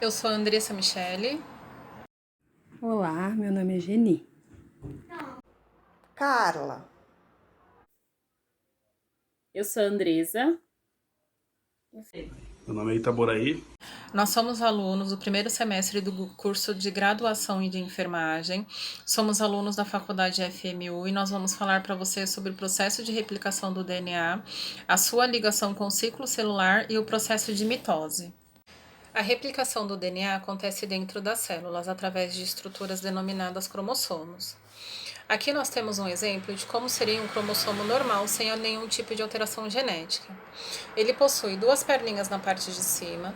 Eu sou a Andressa Michele. Olá, meu nome é Geni. Carla. Eu sou a Andresa. Meu nome é Itaboraí. Nós somos alunos do primeiro semestre do curso de graduação de enfermagem. Somos alunos da faculdade FMU e nós vamos falar para você sobre o processo de replicação do DNA, a sua ligação com o ciclo celular e o processo de mitose. A replicação do DNA acontece dentro das células, através de estruturas denominadas cromossomos. Aqui nós temos um exemplo de como seria um cromossomo normal sem nenhum tipo de alteração genética. Ele possui duas perninhas na parte de cima,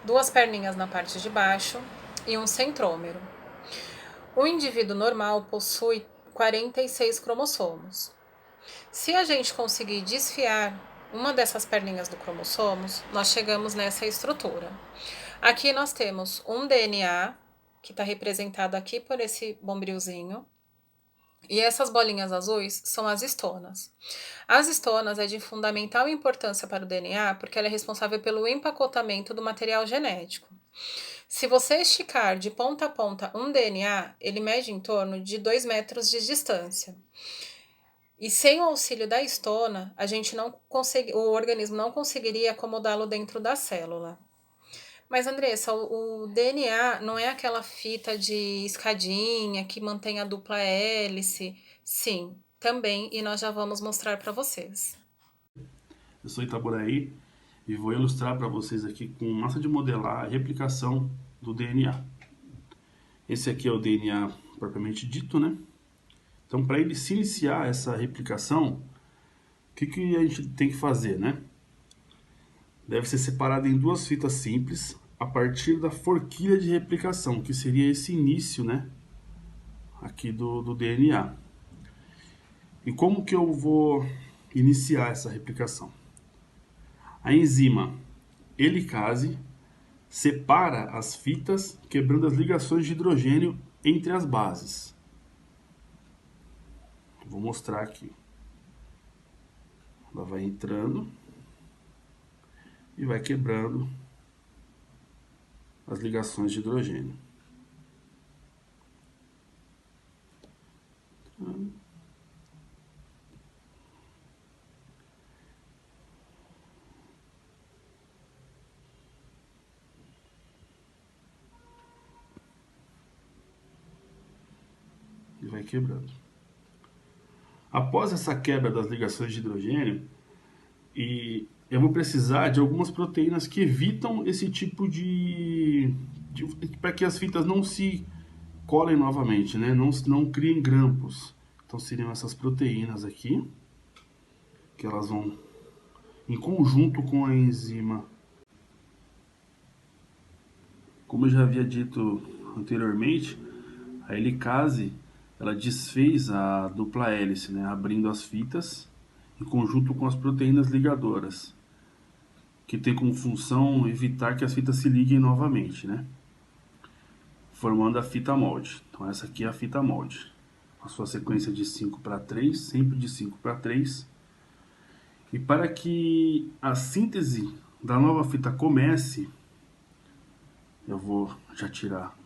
duas perninhas na parte de baixo e um centrômero. O indivíduo normal possui 46 cromossomos. Se a gente conseguir desfiar uma dessas perninhas do cromossomos, nós chegamos nessa estrutura. Aqui nós temos um DNA, que está representado aqui por esse bombrilzinho, e essas bolinhas azuis são as histonas. As histonas é de fundamental importância para o DNA porque ela é responsável pelo empacotamento do material genético. Se você esticar de ponta a ponta um DNA, ele mede em torno de 2 metros de distância. E sem o auxílio da histona, o organismo não conseguiria acomodá-lo dentro da célula. Mas, Andressa, o DNA não é aquela fita de escadinha que mantém a dupla hélice? Sim, também, e nós já vamos mostrar para vocês. Eu sou Itaboraí e vou ilustrar para vocês aqui com massa de modelar a replicação do DNA. Esse aqui é o DNA propriamente dito, né? Então, para ele se iniciar essa replicação, o que a gente tem que fazer, né? Deve ser separado em duas fitas simples a partir da forquilha de replicação, que seria esse início, né? Aqui do DNA. E como que eu vou iniciar essa replicação? A enzima helicase separa as fitas, quebrando as ligações de hidrogênio entre as bases. Vou mostrar aqui. Ela vai entrando e vai quebrando as ligações de hidrogênio. E vai quebrando. Após essa quebra das ligações de hidrogênio, eu vou precisar de algumas proteínas que evitam esse tipo para que as fitas não se colem novamente, né? Não criem grampos. Então seriam essas proteínas aqui, que elas vão em conjunto com a enzima. Como eu já havia dito anteriormente, a helicase ela desfez a dupla hélice, né? Abrindo as fitas em conjunto com as proteínas ligadoras, que tem como função evitar que as fitas se liguem novamente, né? Formando a fita molde. Então essa aqui é a fita molde. A sua sequência de 5 para 3, sempre de 5 para 3. E para que a síntese da nova fita comece, eu vou já tirar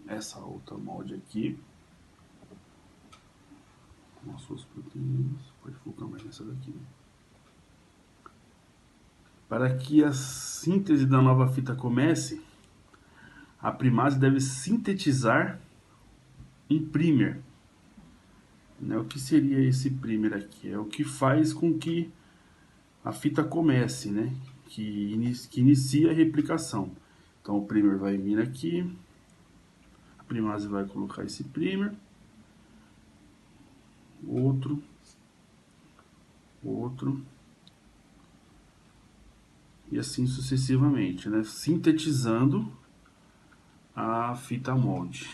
essa outra molde aqui. Com as suas proteínas. Pode focar mais nessa daqui. Para que a síntese da nova fita comece, a primase deve sintetizar um primer. O que seria esse primer aqui? É o que faz com que a fita comece, né? Que inicia a replicação. Então o primer vai vir aqui, a primase vai colocar esse primer, outro, e assim sucessivamente, né? Sintetizando a fita molde.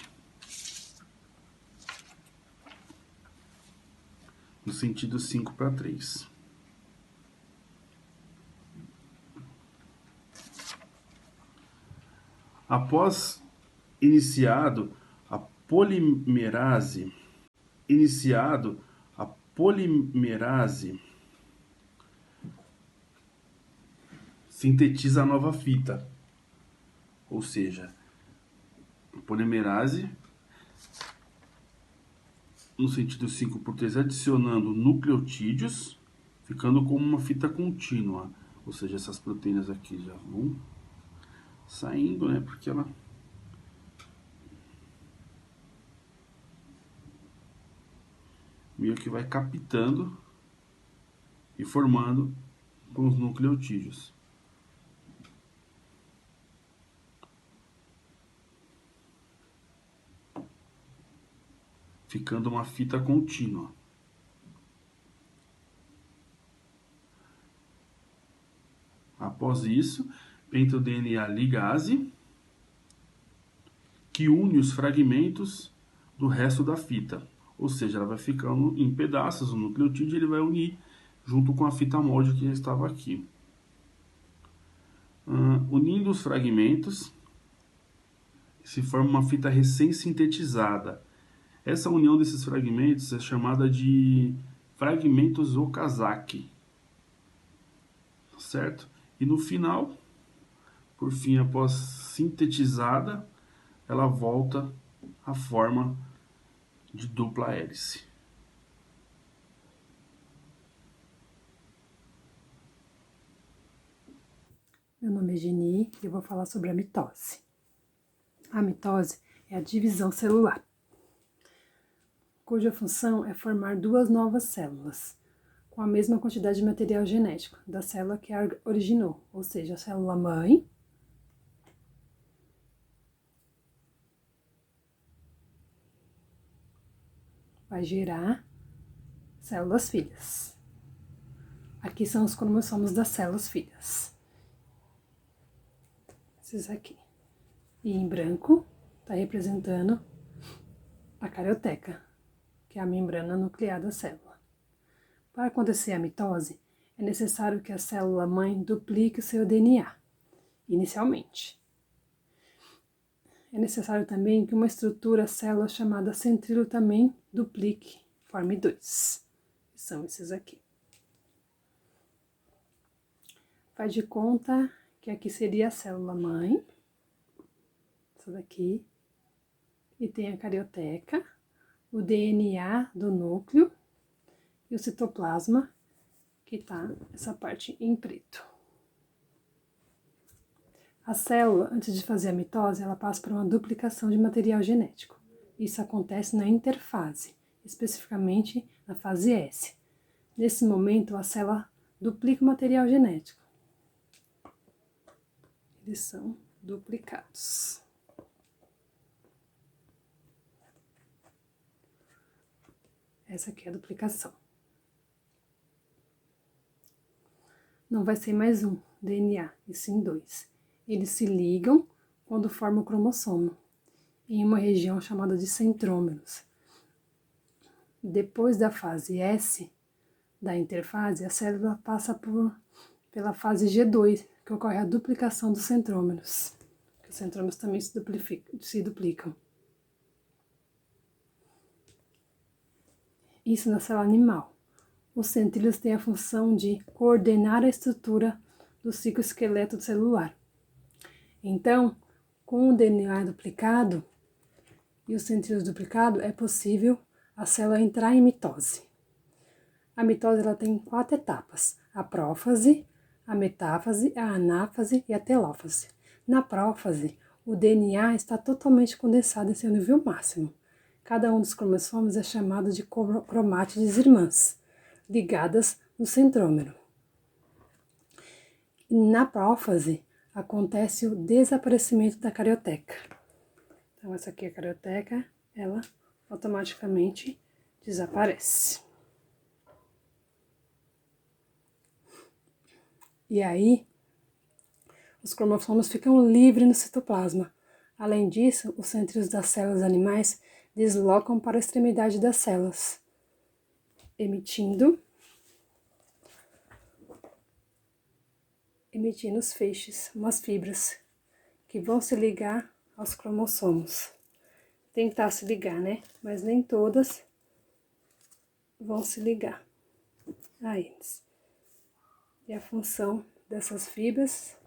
No sentido 5 para 3. Após iniciado a polimerase, sintetiza a nova fita, ou seja, polimerase, no sentido 5x3, adicionando nucleotídeos, ficando como uma fita contínua. Ou seja, essas proteínas aqui já vão saindo, né? Porque ela meio que vai captando e formando com os nucleotídeos. Ficando uma fita contínua. Após isso, entra o DNA ligase, que une os fragmentos do resto da fita. Ou seja, ela vai ficando em pedaços, o nucleotídeo ele vai unir junto com a fita molde que já estava aqui. Unindo os fragmentos, se forma uma fita recém-sintetizada. Essa união desses fragmentos é chamada de fragmentos Okazaki, certo? E no final, por fim, após sintetizada, ela volta à forma de dupla hélice. Meu nome é Geni e eu vou falar sobre a mitose. A mitose é a divisão celular, cuja função é formar duas novas células, com a mesma quantidade de material genético da célula que a originou, ou seja, a célula mãe vai gerar células filhas. Aqui são os cromossomos das células filhas. Esses aqui. E em branco está representando a carioteca, que é a membrana nuclear da célula. Para acontecer a mitose, é necessário que a célula mãe duplique o seu DNA, inicialmente. É necessário também que uma estrutura célula chamada centríolo também duplique, forme 2. Que são esses aqui. Faz de conta que aqui seria a célula mãe, essa daqui, e tem a carioteca, o DNA do núcleo e o citoplasma, que tá essa parte em preto. A célula, antes de fazer a mitose, ela passa por uma duplicação de material genético. Isso acontece na interfase, especificamente na fase S. Nesse momento, a célula duplica o material genético. Eles são duplicados. Essa aqui é a duplicação. Não vai ser mais um DNA, e sim 2. Eles se ligam quando formam o cromossomo, em uma região chamada de centrômeros. Depois da fase S, da interfase, a célula passa pela fase G2, que ocorre a duplicação dos centrômeros. Os centrômeros também se duplicam. Isso na célula animal. Os centríolos têm a função de coordenar a estrutura do cicloesqueleto celular. Então, com o DNA duplicado e os centríolos duplicados, é possível a célula entrar em mitose. A mitose ela tem 4 etapas: a prófase, a metáfase, a anáfase e a telófase. Na prófase, o DNA está totalmente condensado em seu nível máximo. Cada um dos cromossomos é chamado de cromátides irmãs, ligadas no centrômero. Na prófase, acontece o desaparecimento da carioteca. Então, essa aqui é a carioteca, ela automaticamente desaparece. E aí, os cromossomos ficam livres no citoplasma. Além disso, os centríolos das células animais deslocam para a extremidade das células, emitindo os feixes, umas fibras, que vão se ligar aos cromossomos. Tentar se ligar, né? Mas nem todas vão se ligar a eles. E a função dessas fibras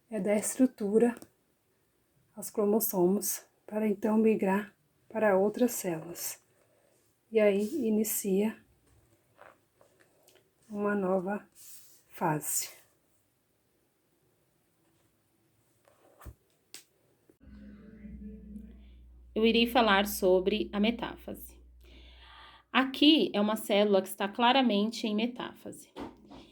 é dar estrutura aos cromossomos para então migrar para outras células. E aí inicia uma nova fase. Eu irei falar sobre a metáfase. Aqui é uma célula que está claramente em metáfase.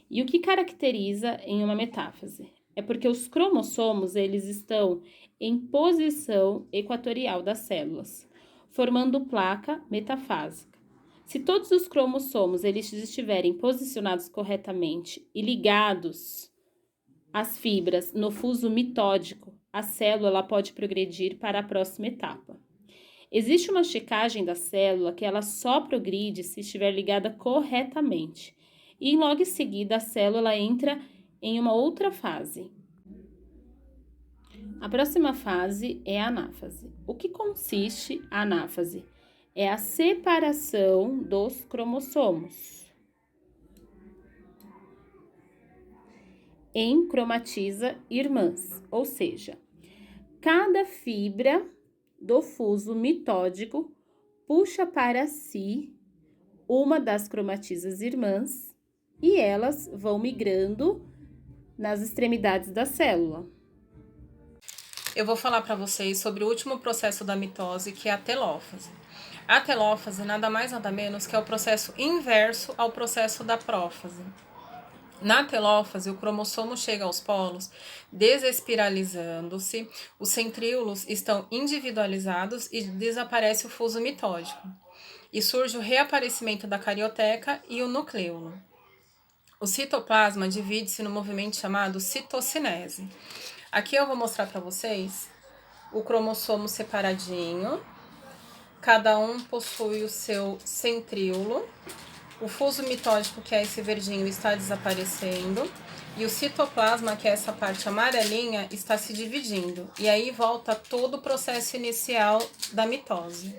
E o que caracteriza em uma metáfase? É porque os cromossomos, eles estão em posição equatorial das células, formando placa metafásica. Se todos os cromossomos eles estiverem posicionados corretamente e ligados às fibras no fuso mitódico, a célula ela pode progredir para a próxima etapa. Existe uma checagem da célula que ela só progride se estiver ligada corretamente. E logo em seguida a célula entra em uma outra fase. A próxima fase é a anáfase. O que consiste a anáfase? É a separação dos cromossomos em cromatiza irmãs, ou seja, cada fibra do fuso mitódico puxa para si uma das cromatizas irmãs e elas vão migrando nas extremidades da célula. Eu vou falar para vocês sobre o último processo da mitose, que é a telófase. A telófase nada mais nada menos que é o processo inverso ao processo da prófase. Na telófase, o cromossomo chega aos polos desespiralizando-se, os centríolos estão individualizados e desaparece o fuso mitódico. E surge o reaparecimento da carioteca e o nucleolo. O citoplasma divide-se no movimento chamado citocinese. Aqui eu vou mostrar para vocês o cromossomo separadinho. Cada um possui o seu centríolo. O fuso mitódico, que é esse verdinho, está desaparecendo. E o citoplasma, que é essa parte amarelinha, está se dividindo. E aí volta todo o processo inicial da mitose.